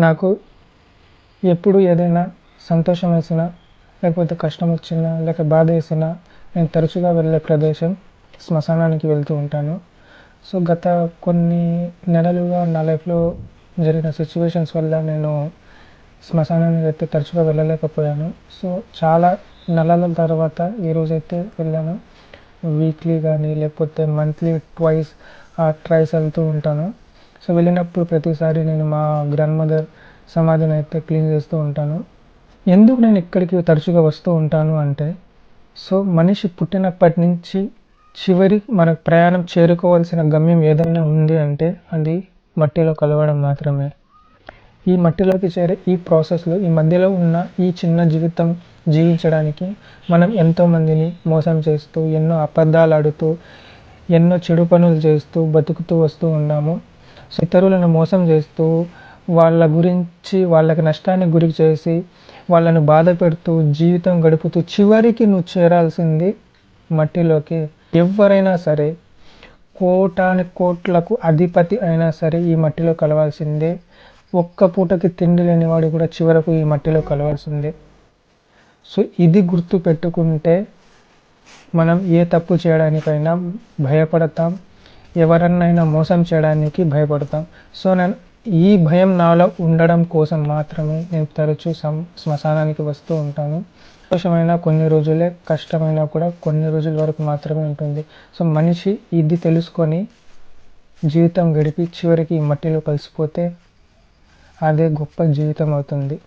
నాకు ఎప్పుడు ఏదైనా సంతోషం వేసినా, లేకపోతే కష్టం వచ్చినా, లేక బాధ వేసినా నేను తరచుగా వెళ్ళే ప్రదేశం శ్మశానానికి వెళ్తూ ఉంటాను. సో గత కొన్ని నెలలుగా నా లైఫ్లో జరిగిన సిచ్యువేషన్స్ వల్ల నేను శ్మశానానికి అయితే తరచుగా వెళ్ళలేకపోయాను. సో చాలా నెలల తర్వాత ఈరోజైతే వెళ్ళాను. వీక్లీ కానీ లేకపోతే మంత్లీ ట్వైస్ ట్రైస్ వెళ్తూ ఉంటాను. సో వెళ్ళినప్పుడు ప్రతిసారి నేను మా గ్రాండ్ మదర్ సమాధిని అయితే క్లీన్ చేస్తూ ఉంటాను. ఎందుకు నేను ఇక్కడికి తరచుగా వస్తూ ఉంటాను అంటే, సో మనిషి పుట్టినప్పటి నుంచి చివరి మన ప్రయాణం చేరుకోవాల్సిన గమ్యం ఏదైనా ఉంది అంటే అది మట్టిలో కలవడం మాత్రమే. ఈ మట్టిలోకి చేరే ఈ ప్రాసెస్లో ఈ మధ్యలో ఉన్న ఈ చిన్న జీవితం జీవించడానికి మనం ఎంతోమందిని మోసం చేస్తూ, ఎన్నో అబద్ధాలు ఆడుతూ, ఎన్నో చెడు పనులు చేస్తూ బతుకుతూ వస్తూ ఉన్నాము. సో ఇతరులను మోసం చేస్తూ, వాళ్ళ గురించి వాళ్ళకి నష్టానికి గురి చేసి, వాళ్ళను బాధ పెడుతూ జీవితం గడుపుతూ చివరికి నువ్వు చేరాల్సింది మట్టిలోకి. ఎవరైనా సరే, కోటాను కోట్లకు అధిపతి అయినా సరే ఈ మట్టిలో కలవాల్సిందే. ఒక్క పూటకి తిండి లేనివాడు కూడా చివరకు ఈ మట్టిలో కలవాల్సిందే. సో ఇది గుర్తు పెట్టుకుంటే మనం ఏ తప్పు చేయడానికైనా భయపడతాం, ఎవరన్నైనా మోసం చేయడానికి భయపడతాం. సో నేను ఈ భయం నాలో ఉండడం కోసం మాత్రమే నేను తరచూ శ్మశానానికి వస్తూ ఉంటాను. సంతోషమైన కొన్ని రోజులే, కష్టమైనా కూడా కొన్ని రోజుల వరకు మాత్రమే ఉంటుంది. సో మనిషి ఇది తెలుసుకొని జీవితం గడిపి చివరికి ఈ మట్టిలో కలిసిపోతే అదే గొప్ప జీవితం అవుతుంది.